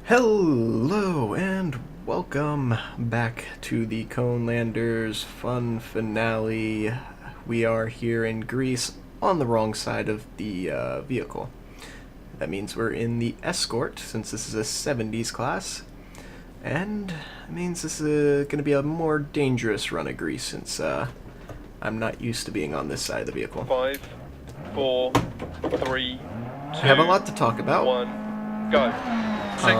Hello and welcome back to the Conelanders Fun Finale. We are here in Greece on the wrong side of the vehicle. That means we're in the Escort since this is a 70s class. And it means this is going to be a more dangerous run of Greece since I'm not used to being on this side of the vehicle. 5, 4, 3, 2, I have a lot to talk about. 1, go. 60,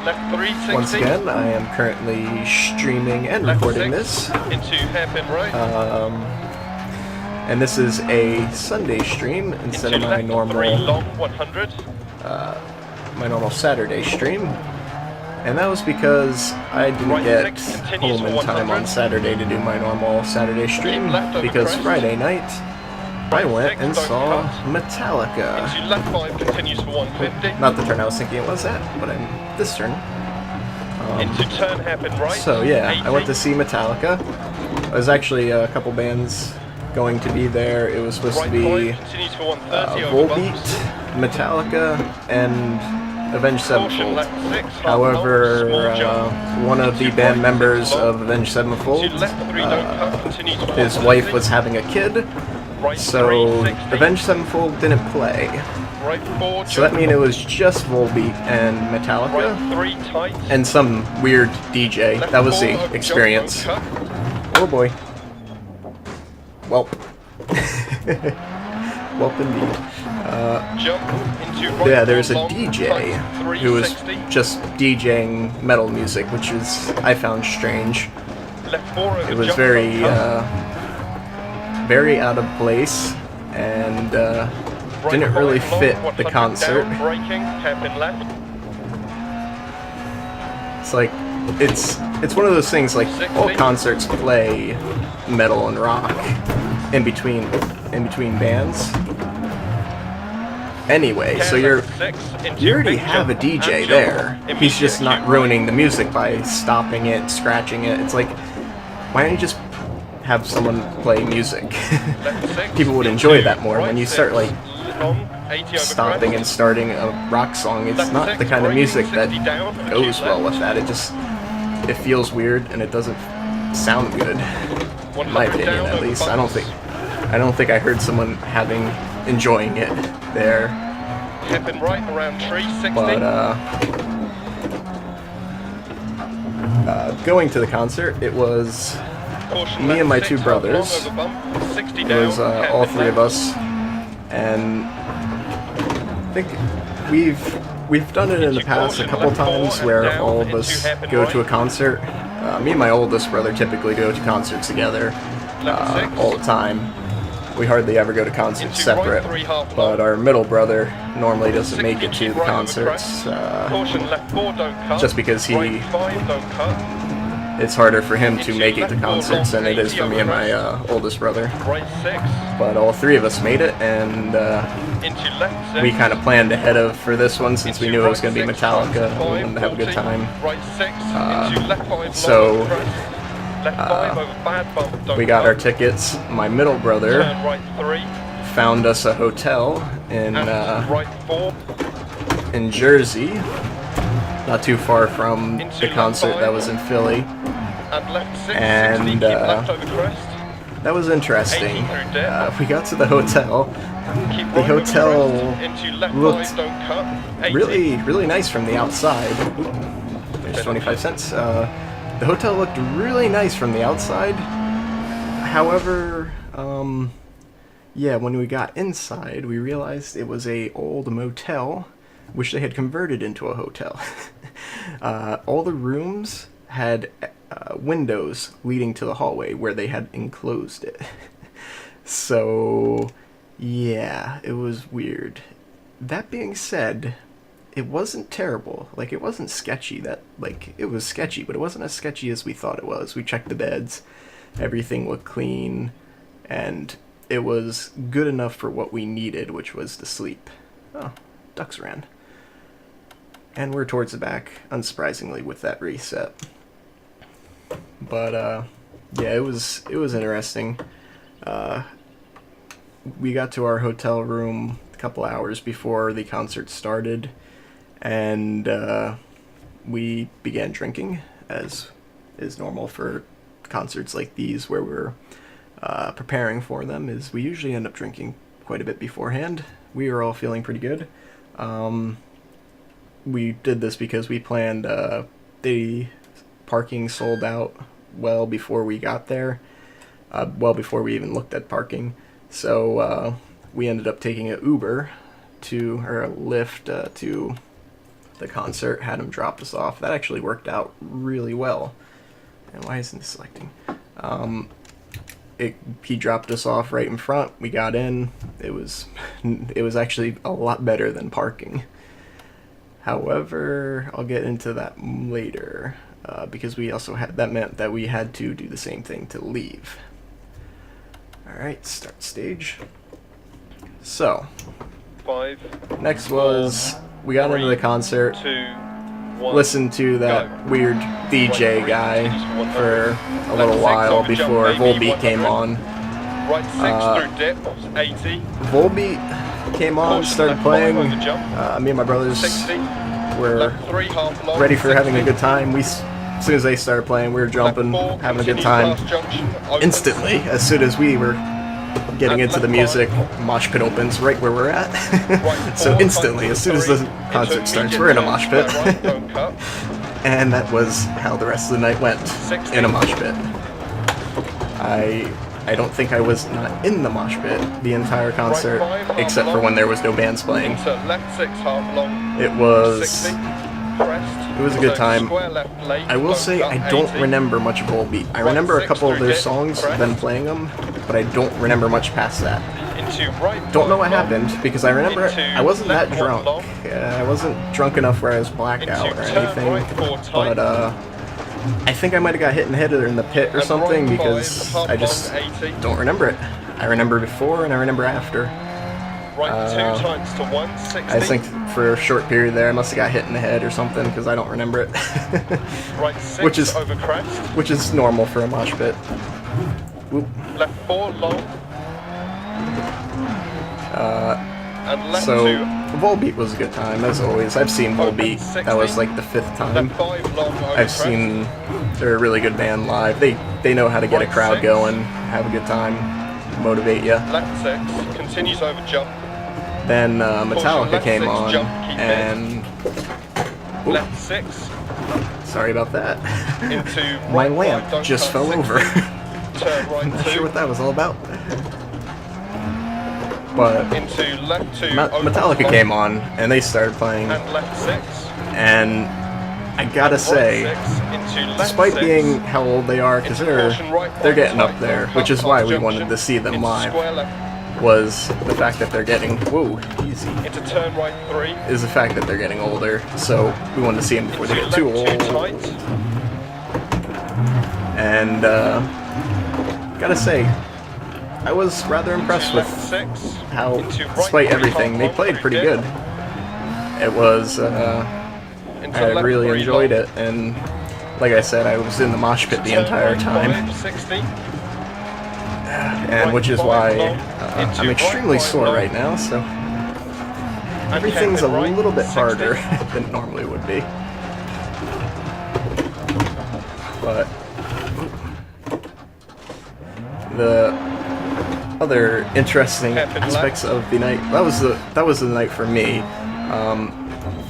left 3, 60. Once again, I am currently streaming and left recording 6, this. into hairpin right. And this is a Sunday stream instead of into my left normal 3, long 100. Saturday stream. And that was because I didn't Right get 6 continues home for in time 100. on Saturday to do my normal Saturday stream left over because crest. Friday night I went 6, and don't saw cut. Metallica. Into left 5 continues for 150. Not the turn I was thinking it was at, but I'm this turn. Into turn hairpin right. So yeah, 80. I went to see Metallica. There's actually a couple bands going to be there. It was supposed Right to be 5 continues for 130 over Volbeat, bumps. Metallica, and Avenged Caution Sevenfold. left 6. half However, long, small jump. one of the Into band right, members 6 long. of Avenged Sevenfold, To left 3 don't cut continues for his 130. wife was having a kid, Right so 3, 60. Avenged Sevenfold didn't play. Right 4, So that means it was just Volbeat and Metallica, right 3 tight. and some weird DJ. Left That was 4 the over experience. jump, don't cut. Oh boy. Welp. Welp indeed. Jump into right Yeah, there's a 4 long, DJ tight, who was 360. just DJing metal music, which is I found strange. Left 4 over It was jump, very, don't cut. very out of place, and Right didn't really 5 long, fit the 100 concert. Down, braking, hairpin left. It's like it's one of those things like all concerts play metal and rock in between bands. Anyway, so you already have a DJ there. He's just not ruining the music by stopping it, scratching it. It's like, why don't you just have someone play music? People would enjoy that more. When you start like stopping and starting a rock song, it's not the kind of music that goes well with that. It feels weird and it doesn't sound good. In my opinion, at least. I don't think I heard someone enjoying it there. Hairpin right around 360. But going to the concert, it was Caution me left and my 6, two half brothers. long over bump, 60 It down, was all hairpin three of left. us, and I think we've done it in the past a couple times where all of us go to a concert. Me and my oldest brother typically go to concerts together all the time. We hardly ever go to concerts separate, but our middle brother normally doesn't make it to the concerts Caution left 4, don't cut. just because Right 5, don't cut. it's harder for him to make it to concerts than it is for me and my oldest brother. Right 6, But all three of us made it, and into left 6. we kind of planned ahead for this one since we into knew it was right going to be 6, Metallica. We 5, wanted to have a good 40, time. Right 6, into left 5, so, long crest. Left 5 over bad bump, don't We got cut. our tickets. My middle brother Turn right 3, found us a hotel in and right 4. in Jersey, not too far from Into the left concert five. that was in Philly. And left 6, And, 60, keep left over crest. That was interesting. 80 through dead. We got to the hotel. Keep The right over hotel crest. Into left looked 5, don't cut. 80. really nice from the outside. There's 25 cents. The hotel looked really nice from the outside. However, yeah, when we got inside, we realized it was a old motel, which they had converted into a hotel. All the rooms had windows leading to the hallway where they had enclosed it. So, yeah, it was weird. That being said, it wasn't terrible. Like, it wasn't sketchy. It was sketchy, but it wasn't as sketchy as we thought it was. We checked the beds. Everything looked clean. And it was good enough for what we needed, which was to sleep. Oh, ducks ran. And we're towards the back, unsurprisingly, with that reset. But, yeah, it was interesting. We got to our hotel room a couple hours before the concert started, and we began drinking, as is normal for concerts like these where we're preparing for them. Is we usually end up drinking quite a bit beforehand. We were all feeling pretty good. We did this because we planned the parking sold out well before we got there, well before we even looked at parking. So we ended up taking an Uber or a Lyft to the concert, had him drop us off. That actually worked out really well. And why isn't it selecting? He dropped us off right in front. We got in. It was actually a lot better than parking. However, I'll get into that later, because we also that meant that we had to do the same thing to leave. Alright, start stage. So, 5. Next was, we got into the concert, 2, 1, listened to that weird DJ guy for a little while before Volbeat came on. Right 6 through dip, 80. Volbeat came on, started playing. Me and my brothers were ready for having a good time. As soon as they started playing, we were jumping, having a good time. Instantly, as soon as we were getting into the music, mosh pit opens right where we're at. So instantly, as soon as the concert starts, we're in a mosh pit. And that was how the rest of the night went, in a mosh pit. I don't think I was not in the mosh pit the entire concert, except for when there was no bands playing. It was a good time. I will say I don't remember much of Volbeat. I remember a couple of their songs, them playing them, but I don't remember much past that. Don't know what happened, because I remember I wasn't that drunk. I wasn't drunk enough where I was blacked out or anything, but I think I might have got hit in the head or in the pit or something, because I just don't remember it. I remember before and I remember after. I think for a short period there I must have got hit in the head or something, because I don't remember it. which is normal for a mosh pit. Whoop. Left 4 long. So Volbeat was a good time, as always. I've seen Volbeat. That was like the 5th time. I've seen they're a really good band live. They know how to get a crowd going, have a good time, motivate you. Left 6 continues over jump. Then Metallica came on, and left 6. Sorry about that. Into my lamp just fell over. Turn right I'm not 2. sure what that was all about. But into left 2. Metallica came on, and they started playing. And left 6. And I gotta say, despite being how old they are, because they're getting up there, which is why we wanted to see them live, was the fact that they're getting, whoa, easy, into turn right 3. is the fact that they're getting older, so we wanted to see them before they get too old. And gotta say, I was rather impressed with how, despite everything, they played pretty good. It was, I really enjoyed it, and like I said, I was in the mosh pit the entire time. And which is why I'm extremely sore right now, so everything's a little bit harder than it normally would be. But the other interesting aspects of the night, that was the night for me.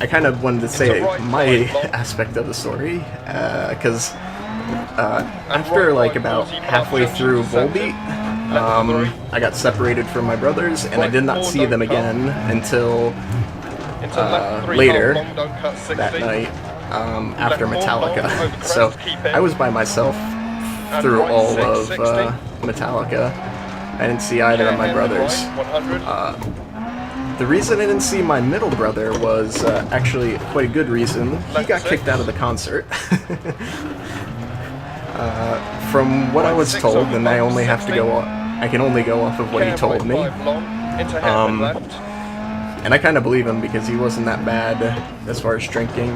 I kind of wanted to say my aspect of the story, because after like about halfway through Volbeat, I got separated from my brothers, and I did not see them again until later that night, after Metallica. So I was by myself through all of Metallica. I didn't see either of my brothers. The reason I didn't see my middle brother was actually quite a good reason. He got kicked out of the concert. From what I was told, and I only have to I can only go off of what he told me. And I kind of believe him, because he wasn't that bad as far as drinking.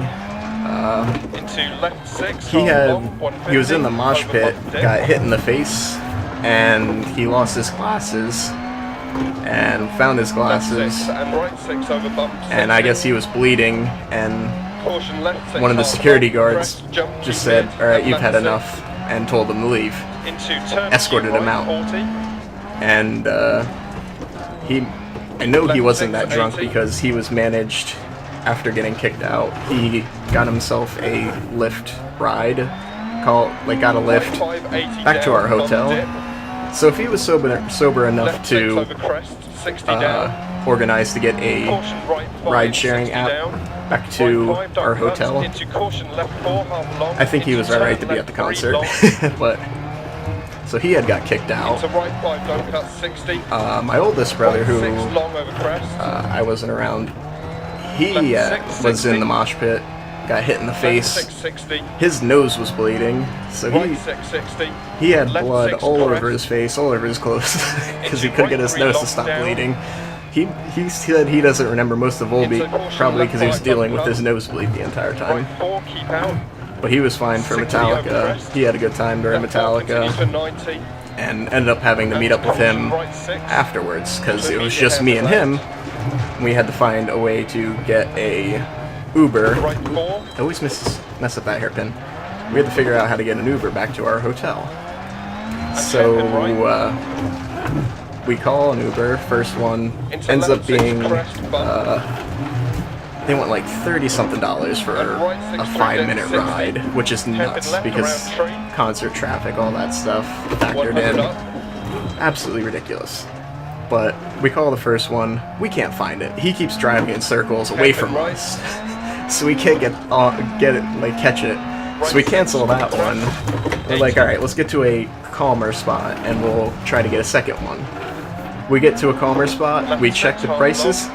He was in the mosh pit, got hit in the face, and he lost his glasses. and found his glasses, and right 6 over bump. and I guess he was bleeding, and Caution left 6 one of the half security long, guards crest, jump, just said, keep "Alright, mid, you've had left enough," and told him to leave. 6 into turn Escorted him right out. 40. And I know he Left wasn't 6, that drunk 80. because he was managed, after getting kicked out, he got himself a Lyft ride, got a lift Right 5, 80 back to down, our hotel. dip. So if he was sober enough Left 6 to over crest, 60 down. organize to get a Caution right 5, ride-sharing 60 app down. back to Right 5, our don't cut, hotel, into caution left 4 half long. I think he into was alright to turn be at the left 3 concert. long. But so he had got kicked out. Into right 5, don't cut 60. My oldest brother, Right who 6 long over crest. I wasn't around, he Left 6, was 60. in the mosh pit, got hit in the Left face. 6, 60. His nose was bleeding, so Right 6, 60. he had Left blood 6 all over crest. his face, all over his clothes, because he Into couldn't get right his 3 nose to long stop down. bleeding. He said he doesn't remember most of Volbeat, Into caution probably left because he was 5, dealing don't with cut. his nosebleed the entire time. Right 4, keep out. But he was fine for 60 over Metallica. crest. He had a good time during Left 4, continue Metallica, to 90. and ended up having to meet up with him Right 6. afterwards, because So it was immediate just me and hand him. We had to find a way to get a Uber. Right 4. I always mess up that hairpin. We had to figure out how to get an Uber back to our hotel. So we call an Uber. First one Into ends left up 6 being crest, bump. they want like $30-something for And right 6 a through 5-minute dip 60. ride, which is nuts left because around train. concert traffic, all that stuff factored 100 in. up. Absolutely ridiculous. But we call the first one. We can't find it. He keeps driving in circles away from right. us, so we can't catch it. So we cancel that one. We're like, all right, let's get to a calmer spot, and we'll try to get a second one. We get to a calmer spot. We check the prices.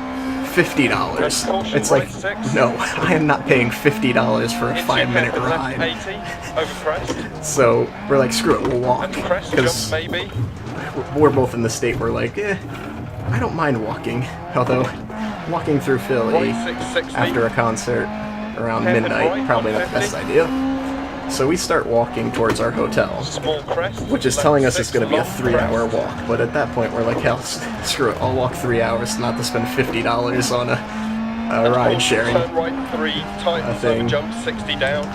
$50. It's like, no, I am not paying $50 for a 5-minute ride. 80 over crest. So we're like, screw it, we'll walk. And crest Because jump maybe. we're both in the state where like, I don't mind walking. Although, walking through Philly Right 6, 60. after a concert around Hairpin midnight, right, probably not the best 150. idea. So we start walking towards our hotel, Small crest. which is left telling us 6 it's going to be a long 3-hour crest. walk. But at that point, we're like, hell, screw it, I'll walk 3 hours not to spend $50 on a ride sharing. Turn right 3, tightens thing. over jump 60 down.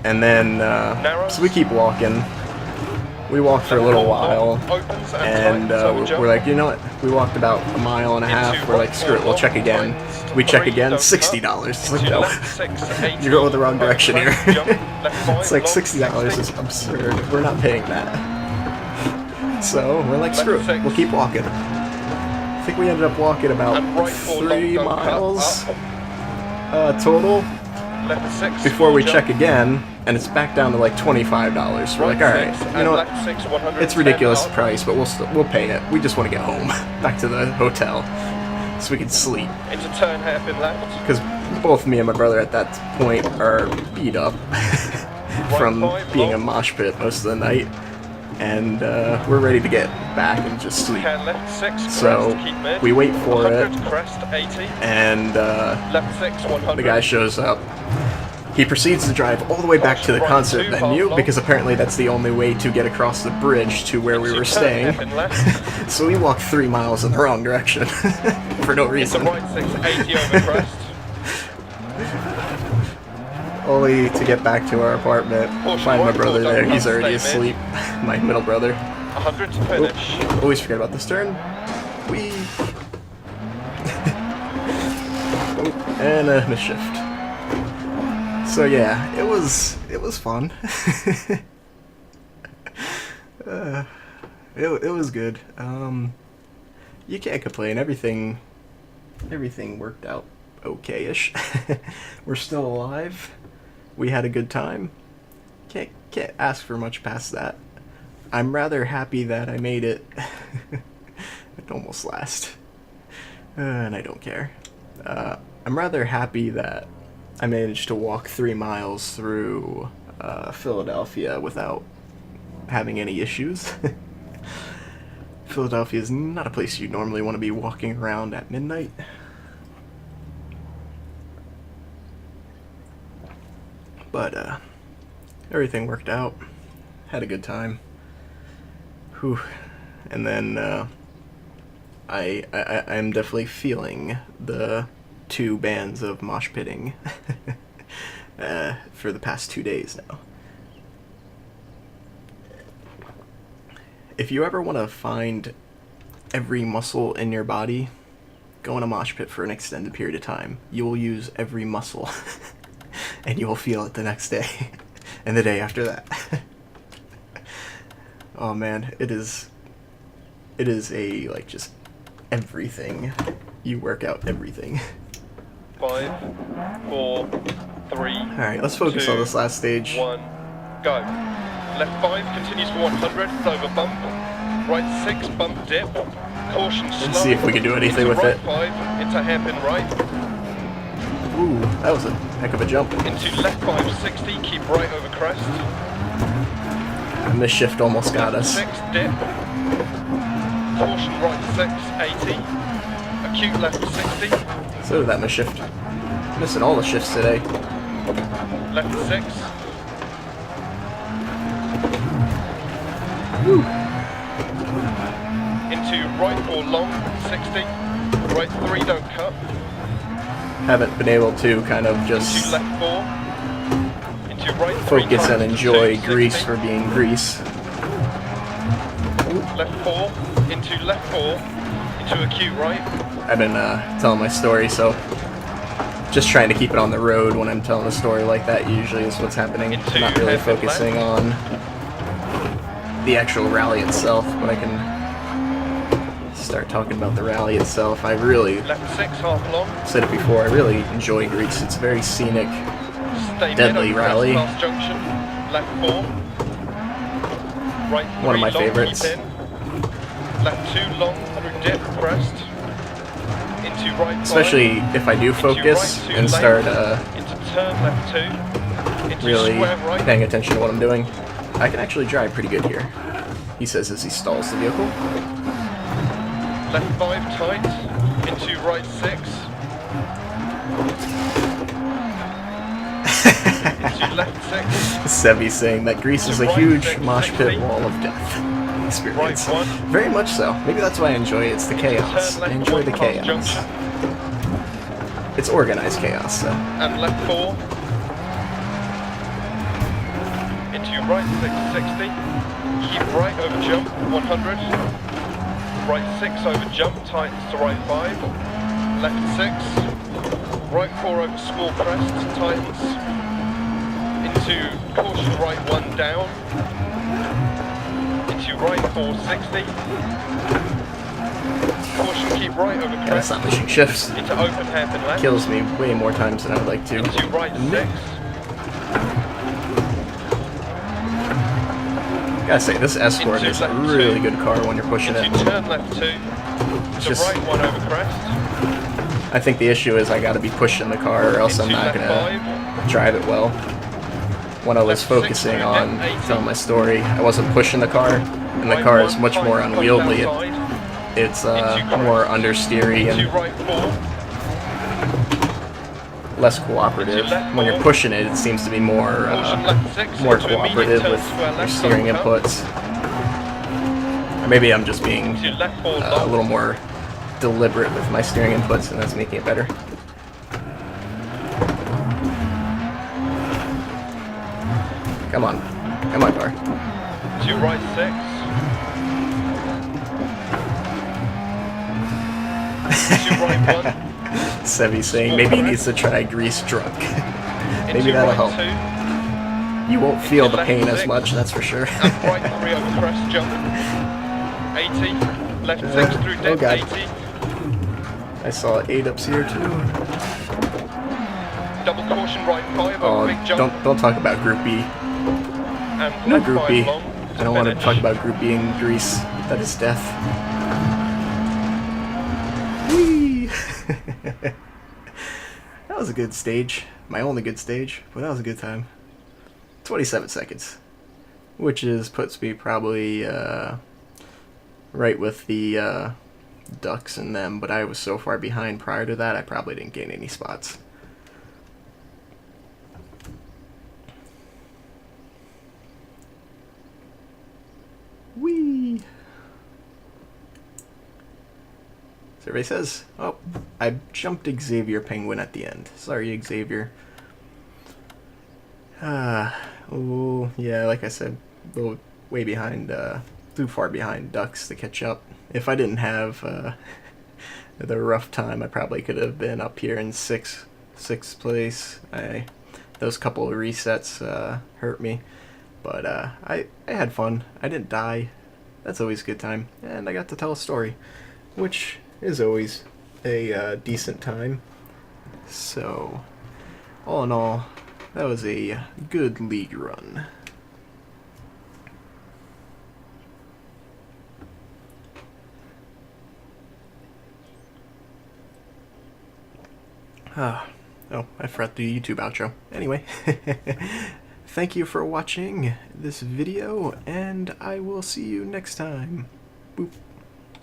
And then, so we keep walking. We walk for a little while, Opens and tightens over jump. we're like, you know what? We walked about a mile and a half. We're like, screw it, we'll check again. We check again, $60. It's like, no, you're going the wrong direction here. It's like $60 is absurd. We're not paying that. So we're like, screw it, we'll keep walking. I think we ended up walking about 3 miles total Left 6 before we jump. check again, and it's back down to like $25. We're like, all right, 6, you know what? left 6, 110 It's ridiculous up. price, but we'll pay it. We just want to get home, back to the hotel, so we can sleep. Into turn hairpin left. Because both me and my brother at that point are beat up from being a mosh pit most of the night, and we're ready to get back and just sleep. Hair left 6 So crest, keep mid. we wait for 100 it, crest 80. and Left 6 100. the guy shows up. He proceeds to drive all the way back to the concert venue, because apparently that's the only way to get across the bridge to where we were staying. So we walked 3 miles in the wrong direction for no It's a reason. right 6 80 over crest. Only to get back to our apartment, find my brother there. He's already Stay mid. asleep. My middle brother. 100 to finish. Always forget about this turn. Whee! And a misshift. So yeah, it was fun. It was good. You can't complain. Everything worked out okay-ish. We're still alive. We had a good time. Can't ask for much past that. I'm rather happy that I made it. It almost last. And I don't care. I'm rather happy that I managed to walk 3 miles through Philadelphia without having any issues. Philadelphia is not a place you normally want to be walking around at midnight. But everything worked out. Had a good time. Whew. And then I'm definitely feeling the 2 bands of mosh pitting for the past 2 days now. If you ever want to find every muscle in your body, go in a mosh pit for an extended period of time. You will use every muscle, and you will feel it the next day, and the day after that. Oh man, it is a, like, just everything. You work out everything. 5, 4, 3. Alright, let's focus 2, on this last stage. 1, go. Left 5 continues for 100, over bump. Right 6, bump dip. Caution slow. Let's see if we can do anything with right it. 5, into hairpin right. Ooh, that was a heck of a jump. Into left 5, 60, keep right over crest. And this shift almost got us. 6, dip. Caution right 6, 80. Acute left 60. So did that miss shift. Missing all the shifts today. Left 6. Woo. Into right 4 long, 60. Right 3, don't cut. Haven't been able to kind of Into just left 4. Into right 3 focus and times enjoy 2, grease 60. for being grease. Left 4. Into left 4. Into acute right. I've been telling my story, so just trying to keep it on the road when I'm telling a story like that usually is what's happening. Into Not really hairpin focusing left. on the actual rally itself, but I can start talking about the rally itself. I really Left 6, half long. said it before, I really enjoy Greece. It's very scenic. Stay Deadly mid over rally. crest past junction. Left 4. Right 3, One of my long, favorites. keep in. Left 2, long, through dip, crest. Into right 5. Especially if I do focus right 2 and lane. start Into turn left 2. Into really square right. paying attention to what I'm doing. I can actually drive pretty good here, he says as he stalls the vehicle. Left 5 tight. Into right 6. Into left 6. Sevi saying that Greece is a right huge 6, mosh pit 60. wall of death experience. Right 1. Very much so. Maybe that's why I enjoy it. It's the chaos. Turn I left enjoy 1 the past chaos. junction. It's organized chaos, so. And left 4. Into right 660. Keep right over jump 100. Right 6 over jump, tightens to right 5. Left 6. Right 4 over small crest, tightens. Into caution right 1 down. Into right 460. Caution keep right over Yeah, that's crest. not pushing shifts. Into open hairpin left. Kills me way more times than I would like to. Into right 6. Gotta say, this Escort Into is a left really 2. good car when you're pushing Into it. turn left 2. To Just- right 1 over crest. I think the issue is I gotta be pushing the car or else I'm Into not left gonna 5. drive it well. When I was Left 6 focusing through on dip 80. telling my story, I wasn't pushing the car, and the Right car 1, is much more tight, unwieldy. punch outside. It's Into more crest. understeery Into and right 4. less cooperative. Into left When you're 4. pushing it, it seems to be more Caution left 6. more into immediate cooperative turn with square your left, steering don't cut. inputs. Or maybe I'm just being Into left 4 a long. little more deliberate with my steering inputs, and that's making it better. Come on. Come on, car. To right 6. To right 1. Sevi saying maybe he needs to try grease drunk. Maybe Into that'll right help. You won't feel the left pain as 6. much, that's for sure. 2. And right 3 over crest jump. 80. Left 6 through Oh dip. God. 80. I saw 8 ups here too. Double caution right 5 Oh, over big jump. don't talk about Group B. And No left Group 5 B. long. I don't want to finish. talk about Group B in Greece. That is death. Whee! That was a good stage. My only good stage, but that was a good time. 27 seconds. Which puts me probably right with the Ducks and them, but I was so far behind prior to that, I probably didn't gain any spots. Whee! everybody says. Oh, I jumped Xavier Penguin at the end. Sorry, Xavier. Oh, yeah, like I said, a little way behind, too far behind Ducks to catch up. If I didn't have the rough time, I probably could have been up here in sixth place. Those couple of resets hurt me, but I had fun. I didn't die. That's always a good time, and I got to tell a story, which is always a decent time. So, all in all, that was a good league run. Oh, I forgot the YouTube outro. Anyway, thank you for watching this video, and I will see you next time. Boop.